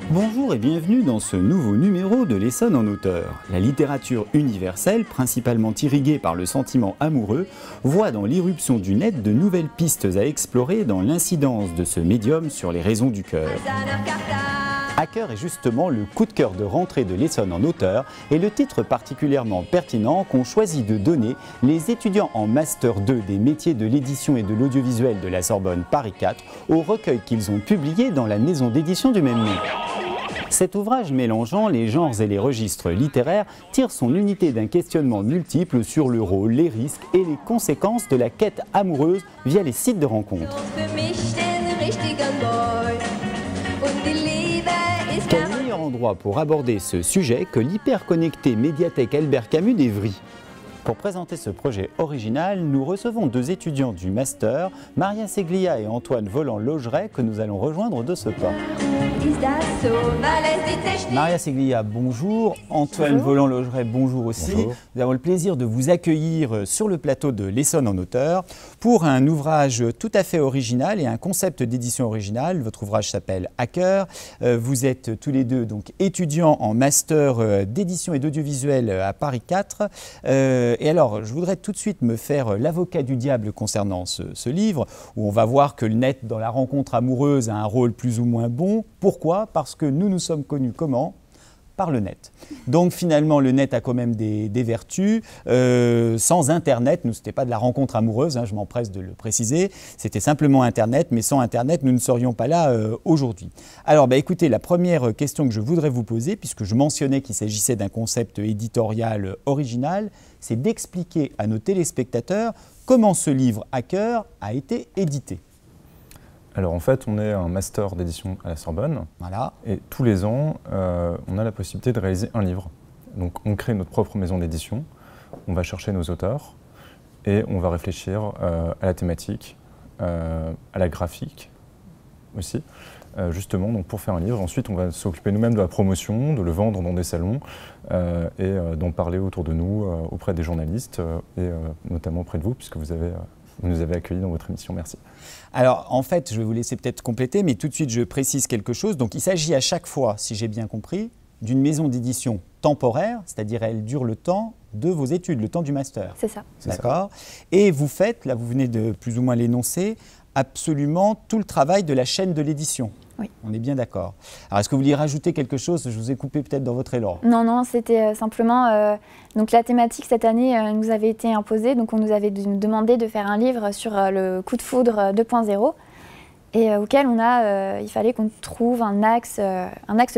Bonjour et bienvenue dans ce nouveau numéro de l'Essonne en auteur. La littérature universelle, principalement irriguée par le sentiment amoureux, voit dans l'irruption du net de nouvelles pistes à explorer dans l'incidence de ce médium sur les raisons du cœur. Hacker est justement le coup de cœur de rentrée de l'Essonne en auteur et le titre particulièrement pertinent qu'ont choisi de donner les étudiants en Master 2 des métiers de l'édition et de l'audiovisuel de la Sorbonne Paris 4 au recueil qu'ils ont publié dans la maison d'édition du même nom. Cet ouvrage mélangeant les genres et les registres littéraires tire son unité d'un questionnement multiple sur le rôle, les risques et les conséquences de la quête amoureuse via les sites de rencontres. Quel meilleur endroit pour aborder ce sujet que l'hyperconnectée médiathèque Albert Camus d'Evry? Pour présenter ce projet original, nous recevons deux étudiants du Master, Maria Seglia et Antoine Voland-Logeret, que nous allons rejoindre de ce pas. Maria Seglia, bonjour. Antoine Voland-Logeret, bonjour aussi. Bonjour. Nous avons le plaisir de vous accueillir sur le plateau de l'Essonne en auteur pour un ouvrage tout à fait original et un concept d'édition original. Votre ouvrage s'appelle Hacker. Vous êtes tous les deux donc étudiants en master d'édition et d'audiovisuel à Paris 4. Et alors, je voudrais tout de suite me faire l'avocat du diable concernant ce livre, où on va voir que le net dans la rencontre amoureuse a un rôle plus ou moins bon. Pourquoi? Parce que nous sommes connus comment? Par le net. Donc finalement, le net a quand même des vertus. Sans Internet, ce n'était pas de la rencontre amoureuse, je m'empresse de le préciser, c'était simplement Internet, mais sans Internet, nous ne serions pas là aujourd'hui. Alors écoutez, la première question que je voudrais vous poser, puisque je mentionnais qu'il s'agissait d'un concept éditorial original, c'est d'expliquer à nos téléspectateurs comment ce livre Hacker a été édité. Alors en fait, on est un master d'édition à la Sorbonne. Voilà. Et tous les ans, on a la possibilité de réaliser un livre. Donc on crée notre propre maison d'édition, on va chercher nos auteurs et on va réfléchir à la thématique, à la graphique aussi, justement donc pour faire un livre. Ensuite, on va s'occuper nous-mêmes de la promotion, de le vendre dans des salons et d'en parler autour de nous, auprès des journalistes et notamment auprès de vous, puisque vous nous avez accueillis dans votre émission. Merci. Alors, en fait, je vais vous laisser peut-être compléter, mais tout de suite, je précise quelque chose. Donc, il s'agit à chaque fois, si j'ai bien compris, d'une maison d'édition temporaire, c'est-à-dire elle dure le temps de vos études, le temps du master. C'est ça. D'accord. Et vous faites, là, vous venez de plus ou moins l'énoncer, absolument tout le travail de la chaîne de l'édition. Oui. On est bien d'accord. Alors, est-ce que vous vouliez rajouter quelque chose? Je vous ai coupé peut-être dans votre élan. Non, c'était simplement... donc la thématique cette année nous avait été imposée, donc on nous avait demandé de faire un livre sur le coup de foudre 2.0 et auquel il fallait qu'on trouve un axe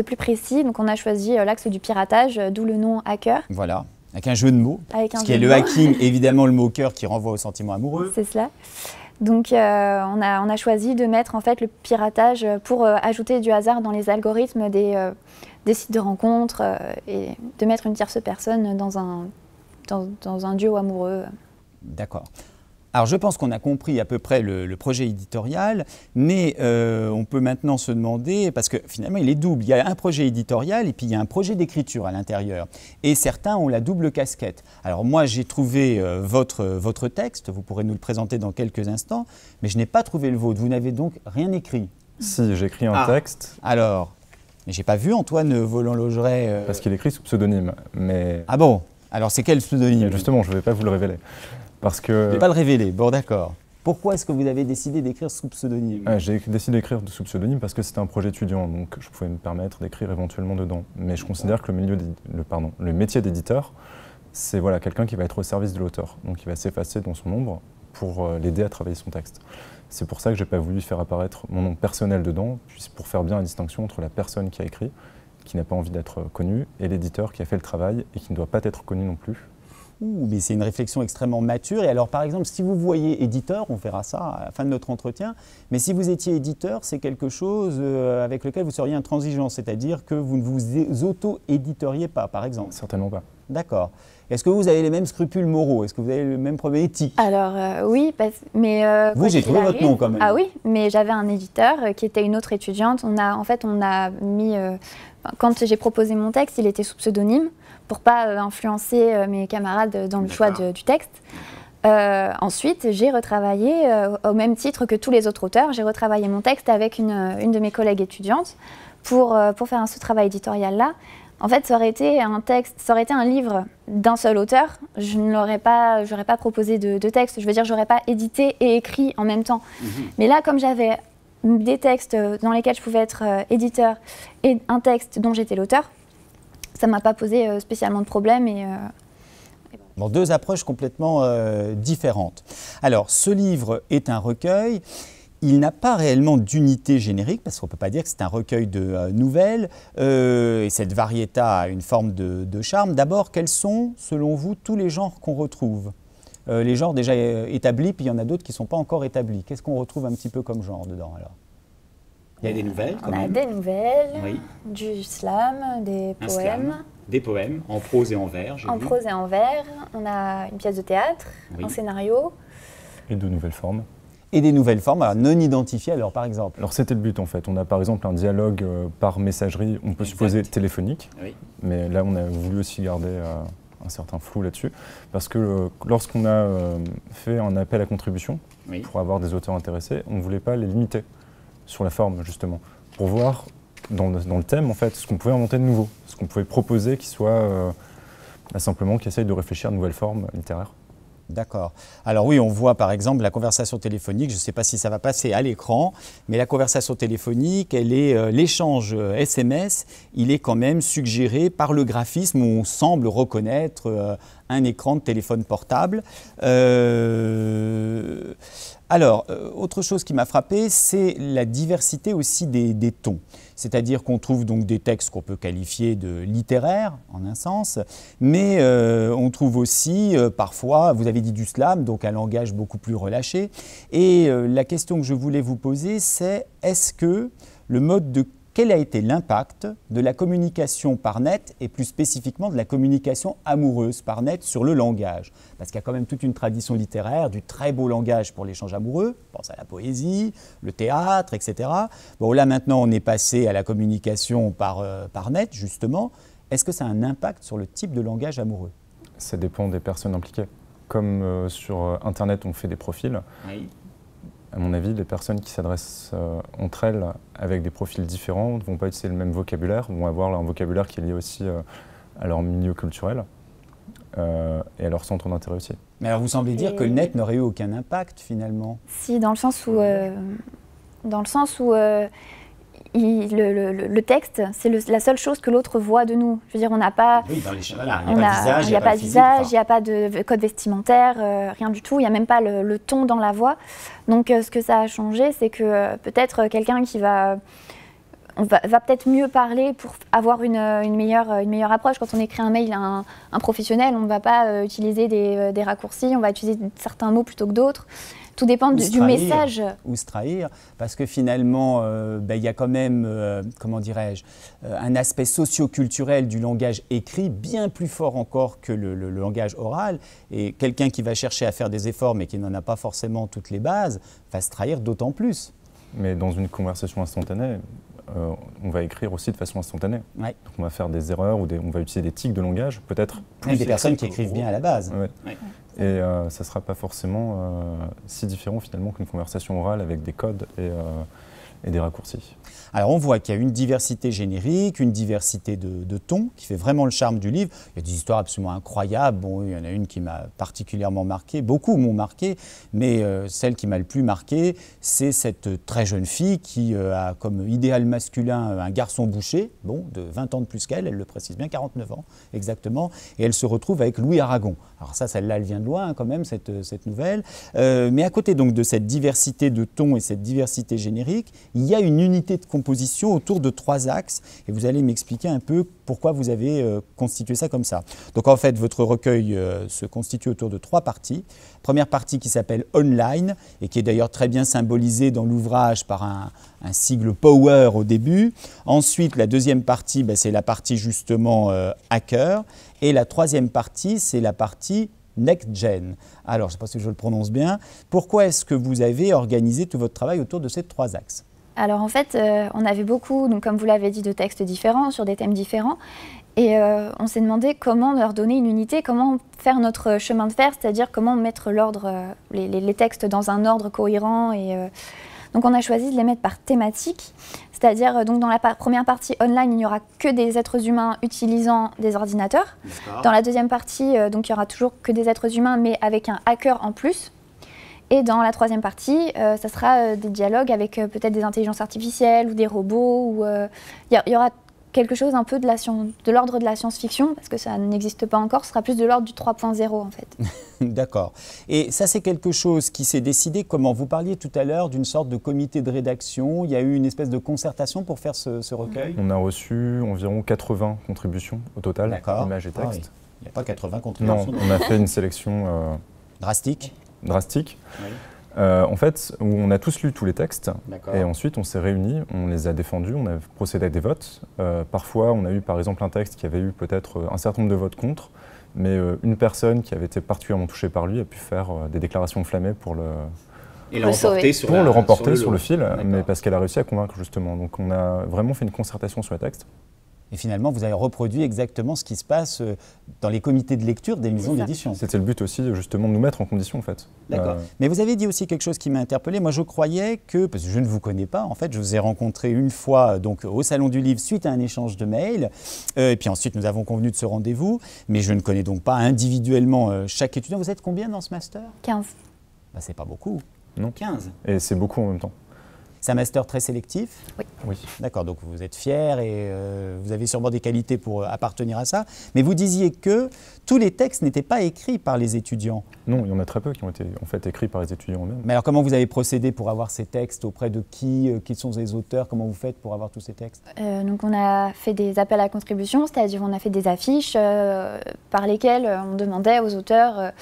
plus précis. Donc on a choisi l'axe du piratage, d'où le nom Hacker. Voilà, avec un jeu de mots. Avec un ce qui est jeu de le mots. hacking, évidemment le mot cœur qui renvoie au sentiment amoureux. C'est cela. Donc on a choisi de mettre en fait le piratage pour ajouter du hasard dans les algorithmes des sites de rencontres et de mettre une tierce personne dans un duo amoureux. D'accord. Alors je pense qu'on a compris à peu près le projet éditorial, mais on peut maintenant se demander, parce que finalement il est double, il y a un projet éditorial et puis il y a un projet d'écriture à l'intérieur. Et certains ont la double casquette. Alors moi j'ai trouvé votre texte, vous pourrez nous le présenter dans quelques instants, mais je n'ai pas trouvé le vôtre, vous n'avez donc rien écrit. Si, j'ai écrit un texte. Alors, j'ai pas vu Antoine Voland-Logeret. Parce qu'il écrit sous pseudonyme, mais... Ah bon? Alors c'est quel pseudonyme? Justement, je ne vais pas vous le révéler. Parce que... Je ne vais pas le révéler, bon d'accord. Pourquoi est-ce que vous avez décidé d'écrire sous pseudonyme? J'ai décidé d'écrire sous pseudonyme parce que c'était un projet étudiant, donc je pouvais me permettre d'écrire éventuellement dedans. Mais je considère que le métier d'éditeur, c'est quelqu'un qui va être au service de l'auteur. Donc il va s'effacer dans son ombre pour l'aider à travailler son texte. C'est pour ça que je n'ai pas voulu faire apparaître mon nom personnel dedans, pour faire bien la distinction entre la personne qui a écrit, qui n'a pas envie d'être connue, et l'éditeur qui a fait le travail et qui ne doit pas être connu non plus. Mais c'est une réflexion extrêmement mature. Et alors, par exemple, si vous voyez éditeur, on verra ça à la fin de notre entretien, mais si vous étiez éditeur, c'est quelque chose avec lequel vous seriez intransigeant, c'est-à-dire que vous ne vous auto-éditeriez pas, par exemple. Certainement pas. D'accord. Est-ce que vous avez les mêmes scrupules moraux? Est-ce que vous avez le même problème éthique? Alors oui, mais... vous, j'ai trouvé votre nom quand même. Ah oui, mais j'avais un éditeur qui était une autre étudiante. On a mis... quand j'ai proposé mon texte, il était sous pseudonyme pour ne pas influencer mes camarades dans le choix du texte. Ensuite, j'ai retravaillé, au même titre que tous les autres auteurs, j'ai retravaillé mon texte avec une de mes collègues étudiantes pour faire ce travail éditorial-là. En fait, ça aurait été un livre d'un seul auteur. Je n'aurais pas proposé de texte. Je veux dire, j'aurais pas édité et écrit en même temps. Mais là, comme j'avais des textes dans lesquels je pouvais être éditeur et un texte dont j'étais l'auteur, ça m'a pas posé spécialement de problème. Bon, deux approches complètement différentes. Alors, ce livre est un recueil. Il n'a pas réellement d'unité générique, parce qu'on ne peut pas dire que c'est un recueil de nouvelles, et cette variéta a une forme de charme. D'abord, quels sont, selon vous, tous les genres qu'on retrouve? Les genres déjà établis, puis il y en a d'autres qui ne sont pas encore établis. Qu'est-ce qu'on retrouve un petit peu comme genre dedans, alors? Il y a des nouvelles, quand même. On a des nouvelles, oui. Du slam, des poèmes. Slam, des poèmes, en prose et en vers, j'ai vu. En prose et en vers. On a une pièce de théâtre, oui. Un scénario. Et de nouvelles formes. Et des nouvelles formes, alors non identifiées, alors par exemple. Alors c'était le but en fait. On a par exemple un dialogue par messagerie, on peut supposer téléphonique, oui. Mais là on a voulu aussi garder un certain flou là-dessus, parce que lorsqu'on a fait un appel à contribution oui. pour avoir des auteurs intéressés, on ne voulait pas les limiter sur la forme justement, pour voir dans le thème en fait ce qu'on pouvait inventer de nouveau, ce qu'on pouvait proposer qui soit simplement qui essaye de réfléchir à de nouvelles formes littéraires. D'accord. Alors oui, on voit par exemple la conversation téléphonique, je ne sais pas si ça va passer à l'écran, mais la conversation téléphonique, elle est l'échange SMS, il est quand même suggéré par le graphisme où on semble reconnaître un écran de téléphone portable. Alors, autre chose qui m'a frappé, c'est la diversité aussi des tons. C'est-à-dire qu'on trouve donc des textes qu'on peut qualifier de littéraires, en un sens, mais on trouve aussi parfois, vous avez dit du slam, donc un langage beaucoup plus relâché. Et la question que je voulais vous poser, c'est est-ce que quel a été l'impact de la communication par net et plus spécifiquement de la communication amoureuse par net sur le langage? Parce qu'il y a quand même toute une tradition littéraire, du très beau langage pour l'échange amoureux, on pense à la poésie, le théâtre, etc. Bon, là maintenant on est passé à la communication par net, justement. Est-ce que ça a un impact sur le type de langage amoureux? Ça dépend des personnes impliquées. Comme sur Internet on fait des profils, oui. À mon avis, les personnes qui s'adressent entre elles avec des profils différents ne vont pas utiliser le même vocabulaire, vont avoir un vocabulaire qui est lié aussi à leur milieu culturel et à leur centre d'intérêt aussi. Mais alors vous semblez dire que le net n'aurait eu aucun impact finalement? Si, dans le sens où le texte, c'est la seule chose que l'autre voit de nous. Je veux dire, on n'a pas... Oui, dans les voilà, il n'y a pas de visage, il n'y a pas de code vestimentaire, rien du tout. Il n'y a même pas le ton dans la voix. Donc, ce que ça a changé, c'est que peut-être quelqu'un qui va peut-être mieux parler pour avoir une meilleure approche. Quand on écrit un mail à un professionnel, on ne va pas utiliser des raccourcis, on va utiliser certains mots plutôt que d'autres. Tout dépend du message. Ou se trahir, parce que finalement, il y a quand même, comment dirais-je, un aspect socio-culturel du langage écrit bien plus fort encore que le langage oral. Et quelqu'un qui va chercher à faire des efforts, mais qui n'en a pas forcément toutes les bases, va se trahir d'autant plus. Mais dans une conversation instantanée, on va écrire aussi de façon instantanée. Ouais. Donc on va faire des erreurs ou on va utiliser des tics de langage, peut-être plus. Des personnes qui écrivent bien à la base. Ouais. Ouais. Et ça ne sera pas forcément si différent finalement qu'une conversation orale avec des codes et des raccourcis. Alors on voit qu'il y a une diversité générique, une diversité de tons qui fait vraiment le charme du livre. Il y a des histoires absolument incroyables. Bon, il y en a une qui m'a particulièrement marqué, beaucoup m'ont marqué, mais celle qui m'a le plus marqué, c'est cette très jeune fille qui a comme idéal masculin un garçon boucher, bon, de 20 ans de plus qu'elle, elle le précise bien, 49 ans exactement, et elle se retrouve avec Louis Aragon. Alors ça, celle-là, elle vient de loin quand même, cette nouvelle. Mais à côté donc de cette diversité de tons et cette diversité générique, il y a une unité de composition autour de 3 axes, et vous allez m'expliquer un peu pourquoi vous avez constitué ça comme ça. Donc en fait, votre recueil se constitue autour de 3 parties. Première partie qui s'appelle Online, et qui est d'ailleurs très bien symbolisée dans l'ouvrage par un sigle Power au début. Ensuite, la deuxième partie, c'est la partie justement Hacker, et la troisième partie, c'est la partie Next Gen. Alors, je ne sais pas si je le prononce bien. Pourquoi est-ce que vous avez organisé tout votre travail autour de ces 3 axes ? Alors en fait, on avait beaucoup, donc, comme vous l'avez dit, de textes différents, sur des thèmes différents. Et on s'est demandé comment leur donner une unité, comment faire notre chemin de fer, c'est-à-dire comment mettre l'ordre, les textes dans un ordre cohérent. Et Donc on a choisi de les mettre par thématique, c'est-à-dire donc dans la première partie online, il n'y aura que des êtres humains utilisant des ordinateurs. Dans la deuxième partie, donc il y aura toujours que des êtres humains, mais avec un hacker en plus. Et dans la troisième partie, ça sera des dialogues avec peut-être des intelligences artificielles ou des robots. Ou, il y aura quelque chose un peu de l'ordre de la science-fiction, parce que ça n'existe pas encore, ce sera plus de l'ordre du 3.0 en fait. D'accord. Et ça, c'est quelque chose qui s'est décidé comment? Vous parliez tout à l'heure d'une sorte de comité de rédaction, il y a eu une espèce de concertation pour faire ce recueil? On a reçu environ 80 contributions au total, images et textes. Ah oui. Il n'y a pas 80 contributions? Non, on a fait une sélection drastique. Oui. En fait, où on a tous lu tous les textes et ensuite on s'est réunis, on les a défendus, on a procédé à des votes. Parfois, on a eu par exemple un texte qui avait eu peut-être un certain nombre de votes contre, mais une personne qui avait été particulièrement touchée par lui a pu faire des déclarations enflammées pour le remporter sur le fil, mais parce qu'elle a réussi à convaincre justement. Donc on a vraiment fait une concertation sur les textes. Et finalement, vous avez reproduit exactement ce qui se passe dans les comités de lecture des maisons d'édition. C'était le but aussi, justement, de nous mettre en condition, en fait. D'accord. Mais vous avez dit aussi quelque chose qui m'a interpellé. Moi, je croyais que, parce que je ne vous connais pas, en fait, je vous ai rencontré une fois donc, au Salon du Livre suite à un échange de mails. Et puis ensuite, nous avons convenu de ce rendez-vous. Mais je ne connais donc pas individuellement chaque étudiant. Vous êtes combien dans ce master? 15. Bah, c'est pas beaucoup. Non. 15. Et c'est beaucoup en même temps. C'est un master très sélectif? Oui. D'accord, donc vous êtes fier et vous avez sûrement des qualités pour appartenir à ça. Mais vous disiez que tous les textes n'étaient pas écrits par les étudiants. Non, il y en a très peu qui ont été en fait écrits par les étudiants eux-mêmes. Mais alors comment vous avez procédé pour avoir ces textes? Auprès de qui? Qui sont les auteurs? Comment vous faites pour avoir tous ces textes? Donc on a fait des appels à contribution, c'est-à-dire on a fait des affiches par lesquelles on demandait aux auteurs,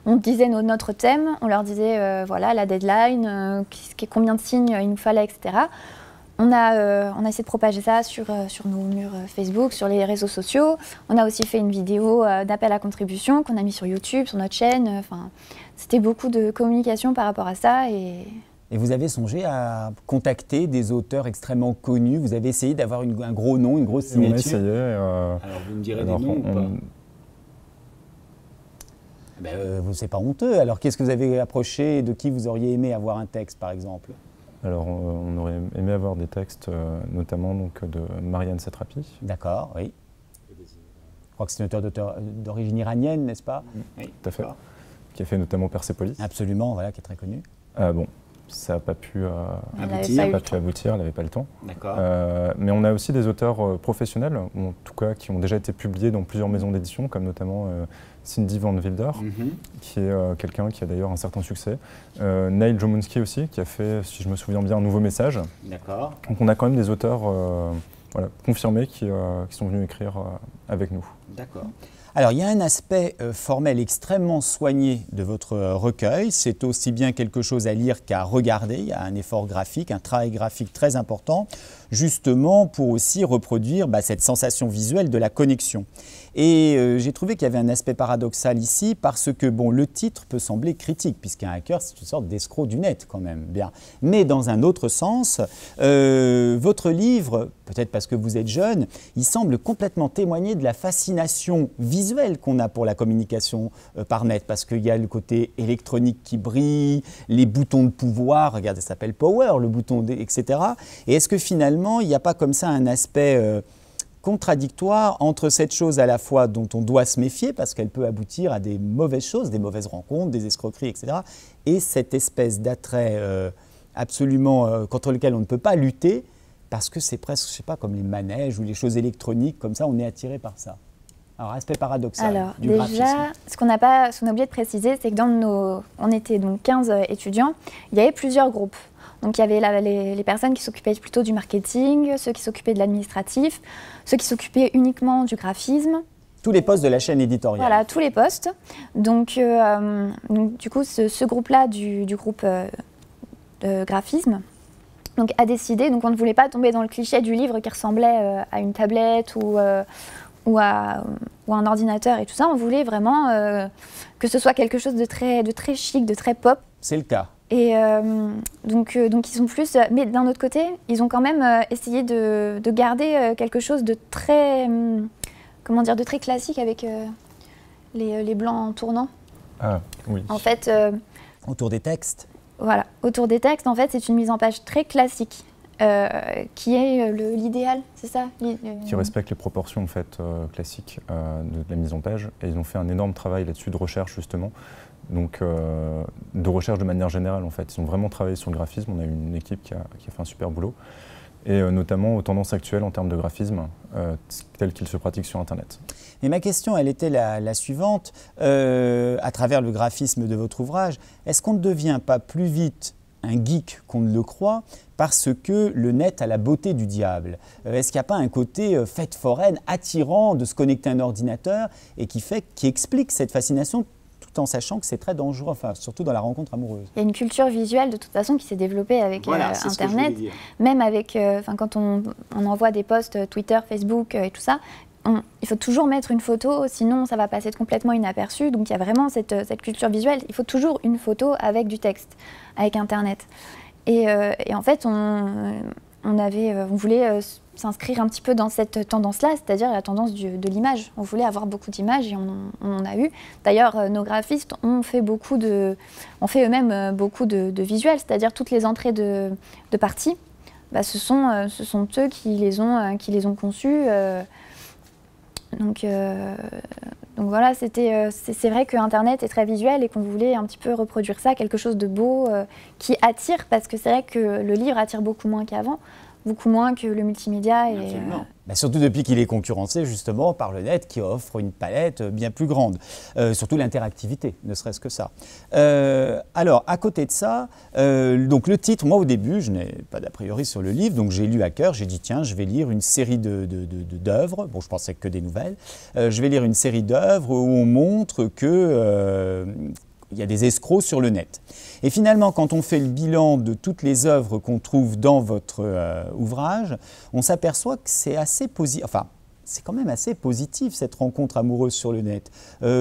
on disait notre thème, on leur disait voilà la deadline, combien de signes il nous fallait, etc. On a essayé de propager ça sur nos murs Facebook, sur les réseaux sociaux. On a aussi fait une vidéo d'appel à contribution qu'on a mis sur YouTube, sur notre chaîne. Enfin, c'était beaucoup de communication par rapport à ça. Et vous avez songé à contacter des auteurs extrêmement connus? Vous avez essayé d'avoir un gros nom, une grosse signature? On a essayé. Alors vous me direz des noms ou pas? C'est pas honteux. Alors qu'est-ce que vous avez approché? De qui vous auriez aimé avoir un texte, par exemple? Alors, on aurait aimé avoir des textes, notamment donc, de Marianne Satrapi. D'accord, oui. Je crois que c'est une auteure d'origine iranienne, n'est-ce pas? Oui, tout à fait. Qui a fait notamment Persépolis. Absolument, voilà, qui est très connu. Bon, ça n'a pas pu aboutir, elle n'avait pas le temps. D'accord. Mais on a aussi des auteurs professionnels, ou en tout cas qui ont déjà été publiés dans plusieurs maisons d'édition, comme notamment Cindy Van Wilder, qui est quelqu'un qui a d'ailleurs un certain succès. Neil Jomunski aussi, qui a fait, si je me souviens bien, Un Nouveau Message. D'accord. Donc on a quand même des auteurs confirmés qui sont venus écrire avec nous. D'accord. Alors, il y a un aspect formel extrêmement soigné de votre recueil. C'est aussi bien quelque chose à lire qu'à regarder. Il y a un effort graphique, un travail graphique très important, justement pour aussi reproduire cette sensation visuelle de la connexion. Et j'ai trouvé qu'il y avait un aspect paradoxal ici, parce que le titre peut sembler critique, puisqu'un hacker, c'est une sorte d'escroc du net quand même. Bien. Mais dans un autre sens, votre livre, peut-être parce que vous êtes jeune, il semble complètement témoigner de la fascination visuelle qu'on a pour la communication par net, parce qu'il y a le côté électronique qui brille, les boutons de pouvoir, regardez, ça s'appelle Power, le bouton, etc. Et est-ce que finalement, il n'y a pas comme ça un aspect contradictoire entre cette chose à la fois dont on doit se méfier, parce qu'elle peut aboutir à des mauvaises choses, des mauvaises rencontres, des escroqueries, etc., et cette espèce d'attrait absolument contre lequel on ne peut pas lutter, parce que c'est presque, je sais pas, comme les manèges ou les choses électroniques, comme ça, on est attiré par ça. Alors, aspect paradoxal. Alors, du déjà, graphisme. ce qu'on a oublié de préciser, c'est que on était donc 15 étudiants, il y avait plusieurs groupes. Donc, il y avait les personnes qui s'occupaient plutôt du marketing, ceux qui s'occupaient de l'administratif, ceux qui s'occupaient uniquement du graphisme. Tous les postes de la chaîne éditoriale. Voilà, tous les postes. Donc du coup, ce groupe-là, du groupe graphisme, donc, a décidé, donc on ne voulait pas tomber dans le cliché du livre qui ressemblait à une tablette ou à un ordinateur et tout ça. On voulait vraiment que ce soit quelque chose de très chic, de très pop. C'est le cas. Et donc ils sont plus... Mais d'un autre côté, ils ont quand même essayé de garder quelque chose de très... comment dire, de très classique avec les blancs tournants. Ah, oui. En fait... Autour des textes. Voilà, autour des textes, en fait, c'est une mise en page très classique, qui est l'idéal, c'est ça? Qui respecte les proportions en fait, classiques de la mise en page. Et ils ont fait un énorme travail là-dessus de recherche justement. Donc de recherche de manière générale en fait. Ils ont vraiment travaillé sur le graphisme. On a une équipe qui a fait un super boulot. Et notamment aux tendances actuelles en termes de graphisme, telles qu'ils se pratiquent sur Internet. Mais ma question, elle était la suivante. À travers le graphisme de votre ouvrage, est-ce qu'on ne devient pas plus vite un geek qu'on ne le croit parce que le net a la beauté du diable? Est-ce qu'il n'y a pas un côté fête foraine attirant de se connecter à un ordinateur et qui explique cette fascination tout en sachant que c'est très dangereux, enfin, surtout dans la rencontre amoureuse? Il y a une culture visuelle de toute façon qui s'est développée avec Internet, même avec, quand on envoie des posts Twitter, Facebook et tout ça, il faut toujours mettre une photo, sinon ça va passer complètement inaperçu. Donc il y a vraiment cette culture visuelle. Il faut toujours une photo avec du texte, avec Internet. Et en fait, on voulait s'inscrire un petit peu dans cette tendance-là, c'est-à-dire la tendance de l'image. On voulait avoir beaucoup d'images et on en a eu. D'ailleurs, nos graphistes ont fait eux-mêmes beaucoup de visuels, c'est-à-dire toutes les entrées de parties, ce sont eux qui les ont conçus. Donc voilà, c'est vrai que Internet est très visuel et qu'on voulait un petit peu reproduire ça, quelque chose de beau qui attire, parce que c'est vrai que le livre attire beaucoup moins qu'avant, beaucoup moins que le multimédia. Surtout depuis qu'il est concurrencé justement par le net qui offre une palette bien plus grande, surtout l'interactivité, ne serait-ce que ça. Alors à côté de ça, donc le titre, moi au début je n'ai pas d'a priori sur le livre, donc j'ai lu à cœur, j'ai dit tiens je vais lire une série d'œuvres, bon je pensais que des nouvelles, je vais lire une série d'œuvres où on montre que il y a des escrocs sur le net. Et finalement, quand on fait le bilan de toutes les œuvres qu'on trouve dans votre ouvrage, on s'aperçoit que c'est assez positif. Enfin, c'est quand même assez positif cette rencontre amoureuse sur le net.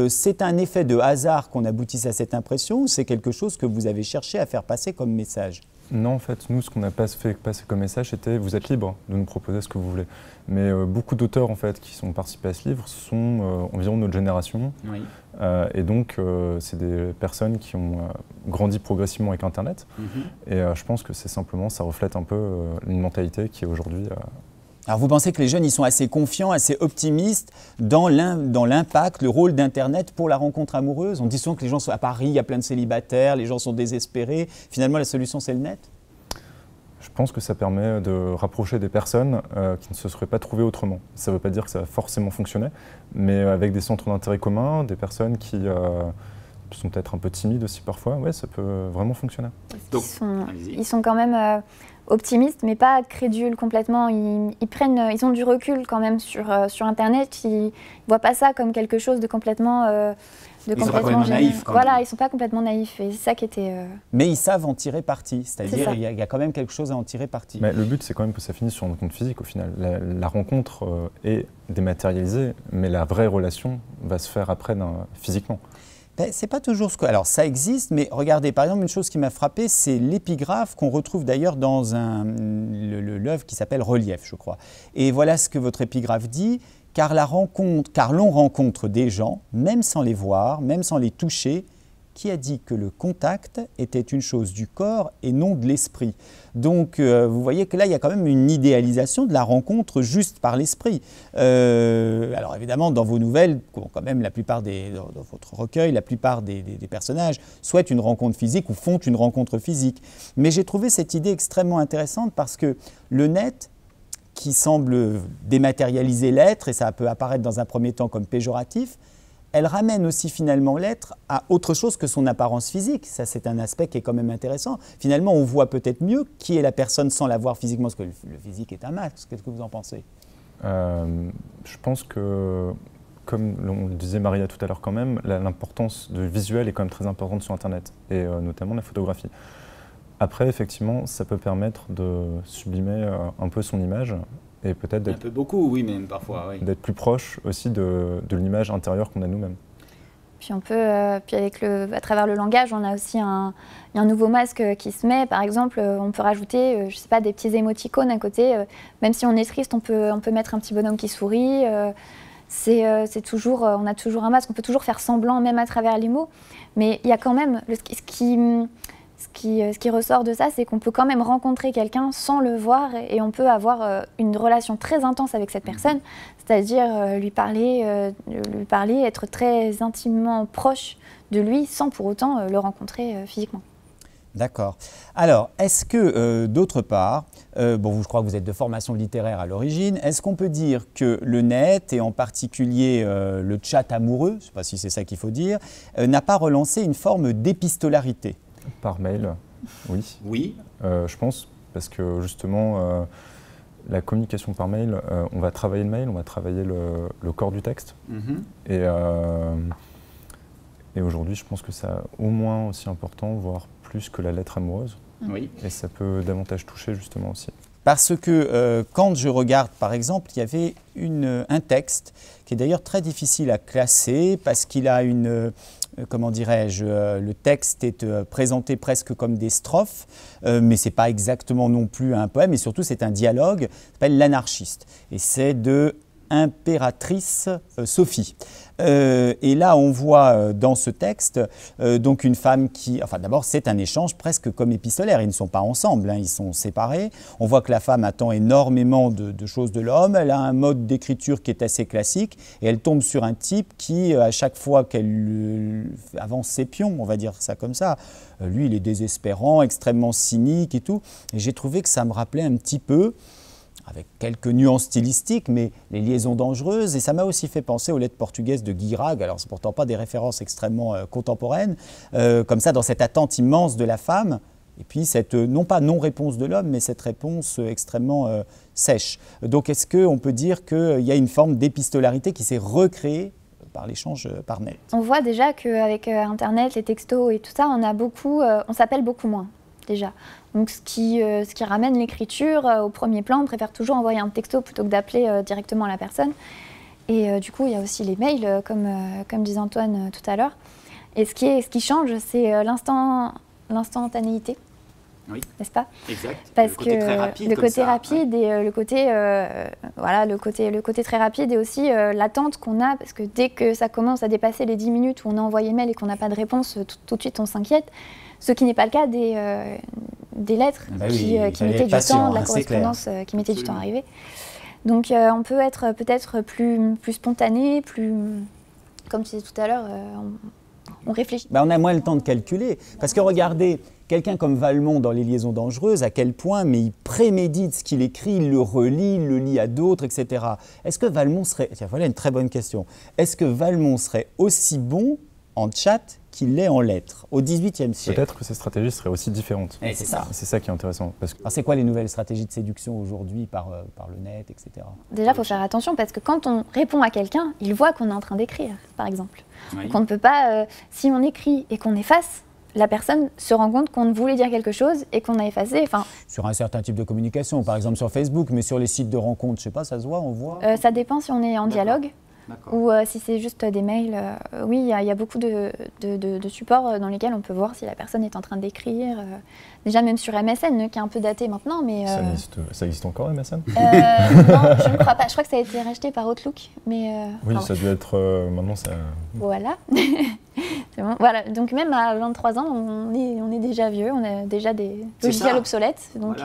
C'est un effet de hasard qu'on aboutisse à cette impression ou c'est quelque chose que vous avez cherché à faire passer comme message? Non, en fait, nous, ce qu'on a fait passer comme message, c'était vous êtes libre de nous proposer ce que vous voulez. Mais beaucoup d'auteurs en fait, qui sont participés à ce livre sont environ de notre génération. Oui. Et donc, c'est des personnes qui ont grandi progressivement avec Internet. Et je pense que c'est simplement, ça reflète un peu une mentalité qui est aujourd'hui... Alors vous pensez que les jeunes, ils sont assez confiants, assez optimistes dans l'impact, le rôle d'Internet pour la rencontre amoureuse? On dit souvent que les gens sont à Paris, il y a plein de célibataires, les gens sont désespérés. Finalement, la solution, c'est le net? Je pense que ça permet de rapprocher des personnes qui ne se seraient pas trouvées autrement. Ça ne veut pas dire que ça va forcément fonctionner, mais avec des centres d'intérêt communs, des personnes qui sont peut-être un peu timides aussi parfois, ouais, ça peut vraiment fonctionner. Donc, ils sont quand même optimistes, mais pas crédules complètement. Ils ont du recul quand même sur Internet. Ils ne voient pas ça comme quelque chose de complètement... Ils ne sont pas complètement naïfs. Voilà, ils ne sont pas complètement naïfs. Et c'est ça qui était... Mais ils savent en tirer parti. C'est-à-dire qu'il y a quand même quelque chose à en tirer parti. Mais le but, c'est quand même que ça finisse sur une rencontre physique au final. La rencontre est dématérialisée, mais la vraie relation va se faire après physiquement. C'est pas toujours ce que... Alors ça existe, mais regardez, par exemple, une chose qui m'a frappé, c'est l'épigraphe qu'on retrouve d'ailleurs dans l'œuvre qui s'appelle Relief, je crois. Et voilà ce que votre épigraphe dit, car l'on rencontre des gens, même sans les voir, même sans les toucher, qui a dit que le contact était une chose du corps et non de l'esprit. Donc vous voyez que là, il y a quand même une idéalisation de la rencontre juste par l'esprit. Alors évidemment, dans vos nouvelles, quand même, dans votre recueil, la plupart des personnages souhaitent une rencontre physique ou font une rencontre physique. Mais j'ai trouvé cette idée extrêmement intéressante parce que le net, qui semble dématérialiser l'être, et ça peut apparaître dans un premier temps comme péjoratif, elle ramène aussi finalement l'être à autre chose que son apparence physique. Ça, c'est un aspect qui est quand même intéressant. Finalement, on voit peut-être mieux qui est la personne sans la voir physiquement, parce que le physique est un masque. Qu'est-ce que vous en pensez? Je pense que, comme on le disait Maria tout à l'heure quand même, l'importance du visuel est quand même très importante sur Internet, et notamment la photographie. Après, effectivement, ça peut permettre de sublimer un peu son image, et peut-être un peu beaucoup, oui, même parfois, oui. D'être plus proche aussi de l'image intérieure qu'on a nous-mêmes. Puis on peut, à travers le langage, on a aussi un nouveau masque qui se met. Par exemple, on peut rajouter, je sais pas, des petits émoticônes à côté. Même si on est triste, on peut mettre un petit bonhomme qui sourit. C'est toujours, on a toujours un masque. On peut toujours faire semblant, même à travers les mots. Mais il y a quand même ce qui ressort de ça, c'est qu'on peut quand même rencontrer quelqu'un sans le voir et on peut avoir une relation très intense avec cette personne, c'est-à-dire lui parler, être très intimement proche de lui sans pour autant le rencontrer physiquement. D'accord. Alors, est-ce que, d'autre part, je crois que vous êtes de formation littéraire à l'origine, est-ce qu'on peut dire que le net, et en particulier le chat amoureux, je ne sais pas si c'est ça qu'il faut dire, n'a pas relancé une forme d'épistolarité? Par mail, oui. Oui. Je pense, parce que justement, la communication par mail, on va travailler le mail, on va travailler le corps du texte. Et aujourd'hui, je pense que c'est au moins aussi important, voire plus que la lettre amoureuse. Oui. Et ça peut davantage toucher justement aussi. Parce que quand je regarde, par exemple, il y avait un texte qui est d'ailleurs très difficile à classer parce qu'il a comment dirais-je, le texte est présenté presque comme des strophes, mais ce n'est pas exactement non plus un poème, et surtout c'est un dialogue, ça s'appelle L'Anarchiste. Et c'est de Impératrice Sophie. Et là, on voit dans ce texte donc une femme qui... Enfin, d'abord, c'est un échange presque comme épistolaire. Ils ne sont pas ensemble, hein, ils sont séparés. On voit que la femme attend énormément de choses de l'homme. Elle a un mode d'écriture qui est assez classique. Et elle tombe sur un type qui, à chaque fois qu'elle avance ses pions, on va dire ça comme ça, lui, il est désespérant, extrêmement cynique et tout. Et j'ai trouvé que ça me rappelait un petit peu, avec quelques nuances stylistiques, mais les liaisons dangereuses. Et ça m'a aussi fait penser aux lettres portugaises de Guirag. Alors, c'est pourtant pas des références extrêmement contemporaines, comme ça, dans cette attente immense de la femme. Et puis, cette, non pas non-réponse de l'homme, mais cette réponse extrêmement sèche. Donc, est-ce qu'on peut dire qu'il y a une forme d'épistolarité qui s'est recréée par l'échange par net? On voit déjà qu'avec Internet, les textos et tout ça, on s'appelle beaucoup moins. Déjà. Donc ce qui ramène l'écriture au premier plan. On préfère toujours envoyer un texto plutôt que d'appeler directement la personne. Et du coup, il y a aussi les mails, comme disait Antoine tout à l'heure. Et ce qui change, c'est l'instantanéité. Oui. N'est-ce pas? Exact. Parce le côté très rapide. Le côté rapide et le côté très rapide et aussi l'attente qu'on a, parce que dès que ça commence à dépasser les 10 minutes où on a envoyé mail et qu'on n'a pas de réponse, tout de suite on s'inquiète. Ce qui n'est pas le cas des lettres qui mettaient du temps, de la correspondance qui mettait du temps à arriver. Donc on peut être peut-être plus spontané, plus, comme tu disais tout à l'heure, on réfléchit. On a moins le temps de calculer. Parce que regardez, quelqu'un comme Valmont dans Les Liaisons dangereuses, à quel point, mais il prémédite ce qu'il écrit, il le relit, il le lit à d'autres, etc. Est-ce que Valmont serait... Tiens, voilà une très bonne question. Est-ce que Valmont serait aussi bon en chat qu'il l'est en lettres au XVIIIe siècle? Peut-être que ces stratégies seraient aussi différentes. Et c'est ça. C'est ça qui est intéressant. Parce que... Alors c'est quoi les nouvelles stratégies de séduction aujourd'hui par le net, etc. Déjà, il faut faire attention parce que quand on répond à quelqu'un, il voit qu'on est en train d'écrire, par exemple. Oui. Donc on ne peut pas, si on écrit et qu'on efface, la personne se rend compte qu'on voulait dire quelque chose et qu'on a effacé. Sur un certain type de communication, par exemple sur Facebook, mais sur les sites de rencontres, je ne sais pas, ça se voit, on voit? Ça dépend si on est en dialogue. Ou si c'est juste des mails, oui, il y a beaucoup de supports dans lesquels on peut voir si la personne est en train d'écrire. Déjà même sur MSN, qui est un peu daté maintenant, mais... Ça existe encore MSN? Non, je ne crois pas. Je crois que ça a été racheté par Outlook, mais... oui, ça doit être... maintenant, ça... Voilà. C'est bon. Voilà. Donc même à 23 ans, on est déjà vieux, on a déjà des logiciels obsolètes. Donc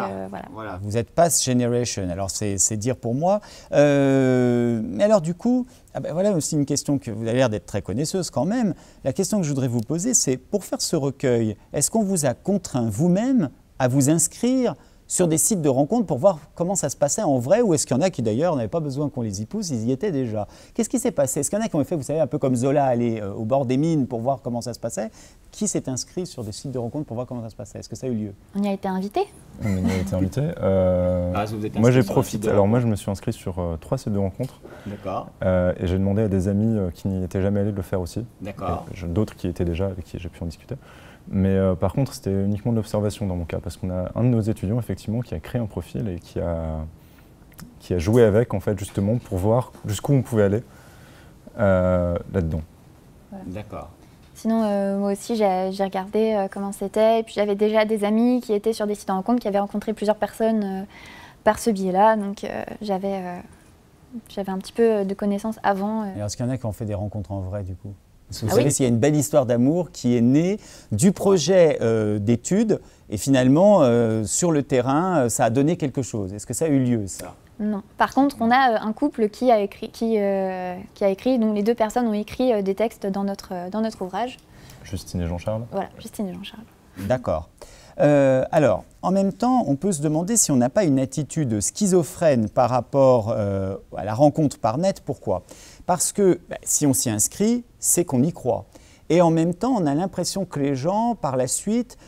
voilà. Vous êtes Past Generation, alors c'est dire pour moi. Mais alors du coup... voilà aussi une question que vous avez l'air d'être très connaisseuse quand même. La question que je voudrais vous poser, c'est pour faire ce recueil, est-ce qu'on vous a contraint vous-même à vous inscrire sur des sites de rencontres pour voir comment ça se passait en vrai, ou est-ce qu'il y en a qui d'ailleurs n'avaient pas besoin qu'on les y pousse, ils y étaient déjà? Qu'est-ce qui s'est passé? Est-ce qu'il y en a qui ont fait, vous savez, un peu comme Zola, aller au bord des mines pour voir comment ça se passait? Qui s'est inscrit sur des sites de rencontres pour voir comment ça se passait? Est-ce que ça a eu lieu? On y a été invité. On y a été invité. Moi j'ai profité. Alors moi je me suis inscrit sur 3 sites de rencontres. D'accord. Et j'ai demandé à des amis qui n'y étaient jamais allés de le faire aussi. D'accord. D'autres qui étaient déjà, avec qui j'ai pu en discuter. Mais par contre, c'était uniquement de l'observation dans mon cas, parce qu'on a un de nos étudiants, effectivement, qui a créé un profil et qui a joué avec, en fait, justement, pour voir jusqu'où on pouvait aller là-dedans. Voilà. D'accord. Sinon, moi aussi, j'ai regardé comment c'était, et puis j'avais déjà des amis qui étaient sur des sites de rencontres, qui avaient rencontré plusieurs personnes par ce biais-là, donc j'avais un petit peu de connaissances avant. Et est-ce qu'il y en a qui ont fait des rencontres en vrai, du coup? Vous savez s'il y a une belle histoire d'amour qui est née du projet d'études et finalement, sur le terrain, ça a donné quelque chose. Est-ce que ça a eu lieu, ça? Non. Par contre, on a un couple qui a écrit, donc les deux personnes ont écrit des textes dans notre ouvrage. Justine et Jean-Charles. Voilà, Justine et Jean-Charles. D'accord. Alors, en même temps, on peut se demander si on n'a pas une attitude schizophrène par rapport à la rencontre par net. Pourquoi? Parce que si on s'y inscrit, c'est qu'on y croit. Et en même temps, on a l'impression que les gens, par la suite,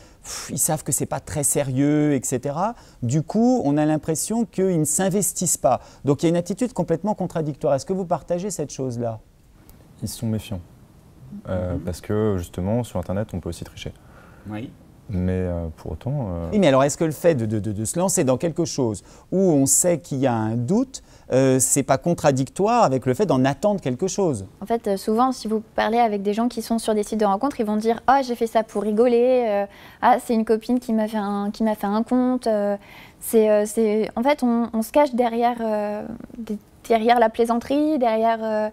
ils savent que ce n'est pas très sérieux, etc. Du coup, on a l'impression qu'ils ne s'investissent pas. Donc, il y a une attitude complètement contradictoire. Est-ce que vous partagez cette chose-là? Ils sont méfiants. Parce que, justement, sur Internet, on peut aussi tricher. Oui. Mais pour autant… Oui, mais alors est-ce que le fait de se lancer dans quelque chose où on sait qu'il y a un doute, c'est pas contradictoire avec le fait d'en attendre quelque chose? En fait, souvent, si vous parlez avec des gens qui sont sur des sites de rencontres, ils vont dire « Ah, j'ai fait ça pour rigoler. Ah, c'est une copine qui m'a fait un compte. En fait, on se cache derrière la plaisanterie, derrière…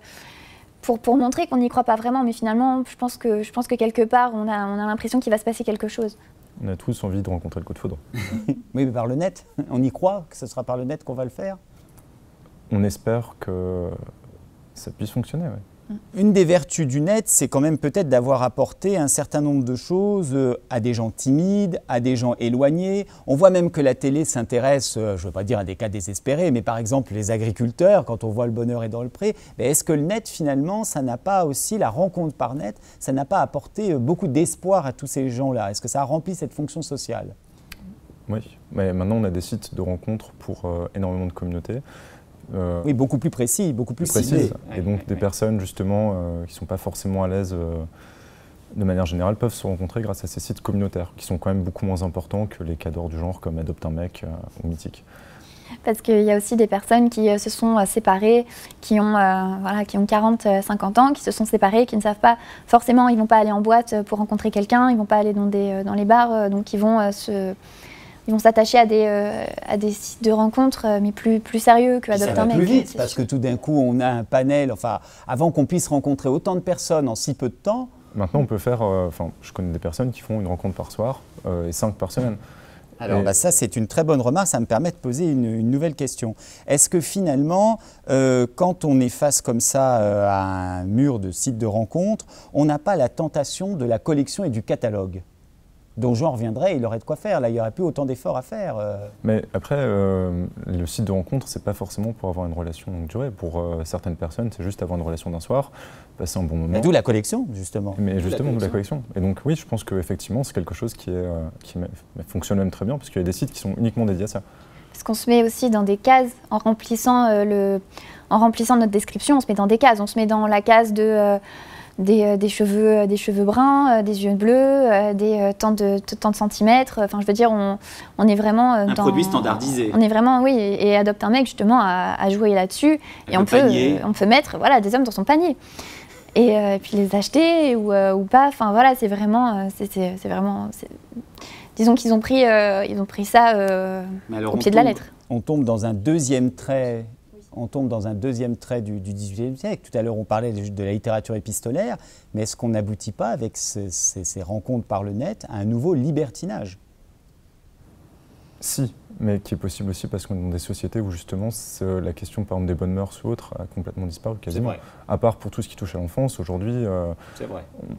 Pour montrer qu'on n'y croit pas vraiment, mais finalement, je pense que quelque part, on a l'impression qu'il va se passer quelque chose. On a tous envie de rencontrer le coup de foudre. Oui, mais par le net. On y croit que ce sera par le net qu'on va le faire? On espère que ça puisse fonctionner, oui. Une des vertus du net, c'est quand même peut-être d'avoir apporté un certain nombre de choses à des gens timides, à des gens éloignés. On voit même que la télé s'intéresse, je ne veux pas dire à des cas désespérés, mais par exemple les agriculteurs, quand on voit Le Bonheur est dans le pré. Est-ce que le net, finalement, ça n'a pas aussi, la rencontre par net, ça n'a pas apporté beaucoup d'espoir à tous ces gens-là? Est-ce que ça a rempli cette fonction sociale? Oui, mais maintenant on a des sites de rencontres pour énormément de communautés. Oui, beaucoup plus précis, beaucoup plus précises. ciblés. Et donc des personnes justement qui ne sont pas forcément à l'aise de manière générale peuvent se rencontrer grâce à ces sites communautaires qui sont quand même beaucoup moins importants que les cadors du genre comme Adopte un mec ou Mythique. Parce qu'il y a aussi des personnes qui se sont séparées, qui ont 40-50 ans, qui se sont séparées, qui ne savent pas forcément, ils ne vont pas aller en boîte pour rencontrer quelqu'un, ils ne vont pas aller dans les bars, donc ils vont s'attacher à des sites de rencontres, mais plus sérieux que Adopte un mec. Ça va plus vite, parce que tout d'un coup, on a un panel, enfin, avant qu'on puisse rencontrer autant de personnes en si peu de temps. Maintenant, on peut faire, je connais des personnes qui font une rencontre par soir et 5 par semaine. Alors ça, c'est une très bonne remarque, ça me permet de poser une nouvelle question. Est-ce que finalement, quand on est face comme ça à un mur de sites de rencontres, on n'a pas la tentation de la collection et du catalogue? Donc Jean reviendrait, il aurait de quoi faire, là il n'y aurait plus autant d'efforts à faire. Mais après, le site de rencontre, c'est pas forcément pour avoir une relation longue durée. Pour certaines personnes, c'est juste avoir une relation d'un soir, passer un bon moment. D'où la collection, justement. Mais justement, d'où la collection. Et donc oui, je pense qu'effectivement, c'est quelque chose qui fonctionne même très bien, parce qu'il y a des sites qui sont uniquement dédiés à ça. Parce qu'on se met aussi dans des cases, en remplissant notre description, on se met dans des cases. On se met dans la case des cheveux bruns, des yeux bleus, tant de centimètres. Enfin, je veux dire, on est vraiment un produit standardisé. On est vraiment, oui, et Adopte un mec justement à jouer là-dessus. Et on peut mettre, voilà, des hommes dans son panier. Et puis les acheter ou pas. Enfin voilà, c'est vraiment, disons qu'ils ont pris ça au pied de la lettre. On tombe dans un deuxième trait. On tombe dans un deuxième trait du XVIIIe siècle. Tout à l'heure, on parlait de la littérature épistolaire, mais est-ce qu'on n'aboutit pas, avec ces rencontres par le net, à un nouveau libertinage? Si, mais qui est possible aussi parce qu'on est dans des sociétés où justement la question, par exemple, des bonnes mœurs ou autres a complètement disparu quasiment. À part pour tout ce qui touche à l'enfance, aujourd'hui,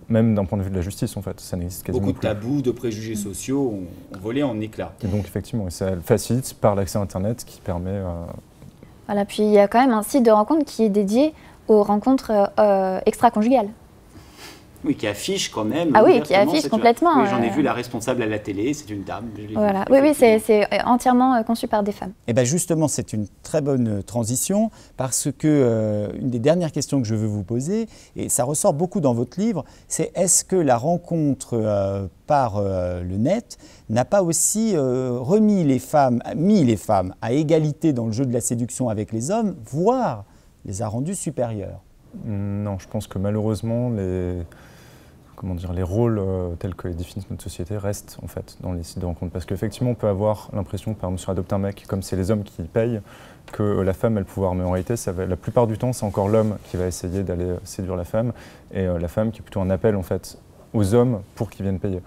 même d'un point de vue de la justice, en fait, ça n'existe quasiment plus. Beaucoup de tabous, de préjugés sociaux ont volé en éclats. Et donc, effectivement, ça facilite par l'accès à Internet qui permet… Voilà, puis il y a quand même un site de rencontre qui est dédié aux rencontres extra-conjugales. Oui, qui affiche quand même. Ah oui, qui affiche complètement. Oui, j'en ai vu la responsable à la télé, c'est une dame. Voilà. Oui, c'est entièrement conçu par des femmes. Et bien justement, c'est une très bonne transition parce que une des dernières questions que je veux vous poser, et ça ressort beaucoup dans votre livre, c'est est-ce que la rencontre par le net n'a pas aussi mis les femmes à égalité dans le jeu de la séduction avec les hommes, voire les a rendues supérieures? Non, je pense que malheureusement, comment dire, les rôles tels que les définissent notre société restent en fait dans les sites de rencontres. Parce qu'effectivement, on peut avoir l'impression, par exemple, sur Adopte un mec, comme c'est les hommes qui payent, que la femme, elle pouvoir. Mais en réalité, la plupart du temps, c'est encore l'homme qui va essayer d'aller séduire la femme, et la femme qui est plutôt un appel en fait aux hommes pour qu'ils viennent payer.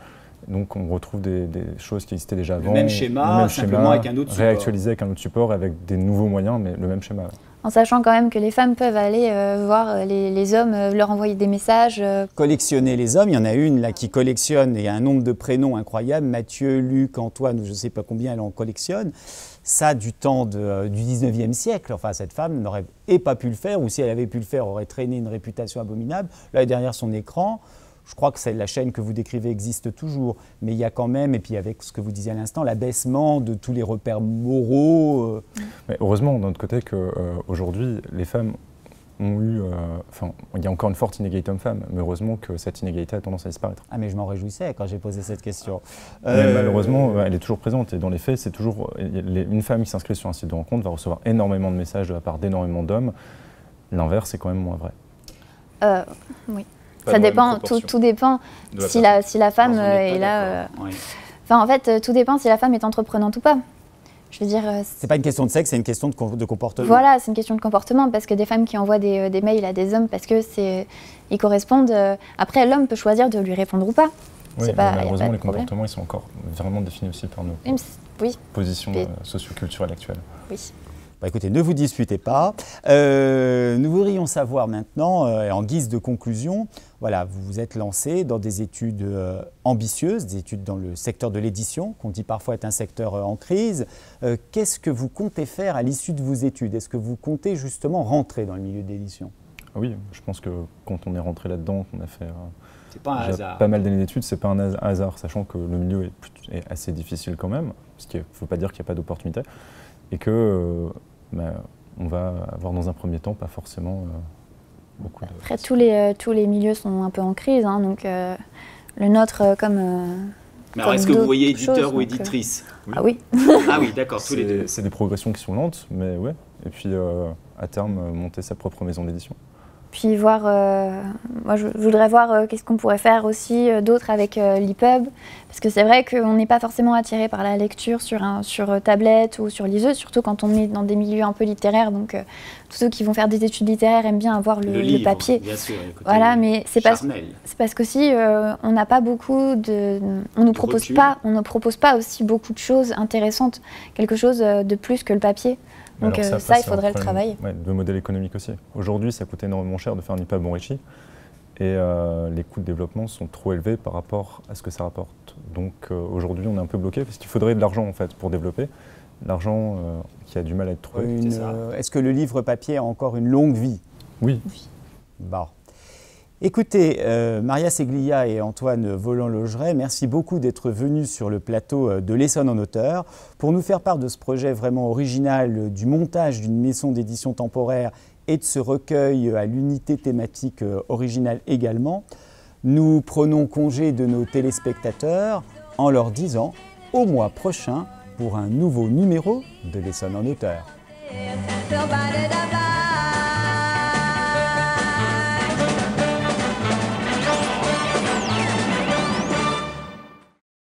Donc on retrouve des choses qui existaient déjà avant. Le même schéma, simplement avec un autre support. Réactualisé avec un autre support, avec des nouveaux moyens, mais le même schéma. En sachant quand même que les femmes peuvent aller voir les hommes, leur envoyer des messages. Collectionner les hommes, il y en a une là qui collectionne, et il y a un nombre de prénoms incroyable, Mathieu, Luc, Antoine, je ne sais pas combien elle en collectionne. Ça, du temps du 19e siècle, enfin cette femme n'aurait pas pu le faire, ou si elle avait pu le faire, aurait traîné une réputation abominable. Là, derrière son écran, je crois que la chaîne que vous décrivez existe toujours, mais il y a quand même, et puis avec ce que vous disiez à l'instant, l'abaissement de tous les repères moraux. Mais heureusement, d'un autre côté, qu'aujourd'hui, les femmes ont eu... Enfin, il y a encore une forte inégalité homme-femme, mais heureusement que cette inégalité a tendance à disparaître. Ah mais je m'en réjouissais quand j'ai posé cette question. Mais malheureusement, elle est toujours présente, et dans les faits, c'est toujours... Une femme qui s'inscrit sur un site de rencontre va recevoir énormément de messages de la part d'énormément d'hommes. L'inverse, c'est quand même moins vrai. Oui. Ça dépend, tout dépend si la femme est là. Oui. Enfin, en fait, tout dépend si la femme est entreprenante ou pas. Je veux dire. C'est pas une question de sexe, c'est une question de comportement. Voilà, c'est une question de comportement, parce que des femmes qui envoient des mails à des hommes parce que ils correspondent. Après, l'homme peut choisir de lui répondre ou pas. Oui, mais malheureusement, les comportements, ils sont encore vraiment définis aussi par nos positions socioculturelles actuelles. Oui. Bah écoutez, ne vous disputez pas. Nous voudrions savoir maintenant, en guise de conclusion, voilà, vous vous êtes lancé dans des études ambitieuses, des études dans le secteur de l'édition, qu'on dit parfois être un secteur en crise. Qu'est-ce que vous comptez faire à l'issue de vos études? Est-ce que vous comptez justement rentrer dans le milieu de l'édition? Oui, je pense que quand on est rentré là-dedans, qu'on a fait pas mal d'années d'études, c'est pas un hasard, sachant que le milieu est assez difficile quand même, parce qu'il ne faut pas dire qu'il n'y a pas d'opportunité, et que on va avoir dans un premier temps pas forcément beaucoup de... Après, tous les milieux sont un peu en crise, hein, donc le nôtre comme... Mais alors, est-ce que vous voyez éditeur ou éditrice? Oui. Ah oui. Ah oui, d'accord, tous les deux. C'est des progressions qui sont lentes, mais ouais. Et puis, à terme, monter sa propre maison d'édition. Puis voir, moi je voudrais voir qu'est-ce qu'on pourrait faire aussi d'autre avec l'EPUB, parce que c'est vrai qu'on n'est pas forcément attiré par la lecture sur tablette ou sur liseuse, surtout quand on est dans des milieux un peu littéraires, donc tous ceux qui vont faire des études littéraires aiment bien avoir le livre, papier. Bien sûr, voilà, mais c'est parce qu'aussi on n'a pas beaucoup on ne propose pas aussi beaucoup de choses intéressantes, quelque chose de plus que le papier. Donc alors, ça, il faudrait le travailler. Ouais, le modèle économique aussi. Aujourd'hui, ça coûte énormément cher de faire un EPUB enrichi, et les coûts de développement sont trop élevés par rapport à ce que ça rapporte. Donc aujourd'hui, on est un peu bloqué parce qu'il faudrait de l'argent en fait pour développer, l'argent qui a du mal à être trouvé. Est-ce que le livre papier a encore une longue vie? Oui. Bon. Écoutez, Maria Seglia et Antoine Voland-Logeret, merci beaucoup d'être venus sur le plateau de l'Essonne en auteur pour nous faire part de ce projet vraiment original du montage d'une maison d'édition temporaire et de ce recueil à l'unité thématique originale également. Nous prenons congé de nos téléspectateurs en leur disant au mois prochain pour un nouveau numéro de l'Essonne en auteur.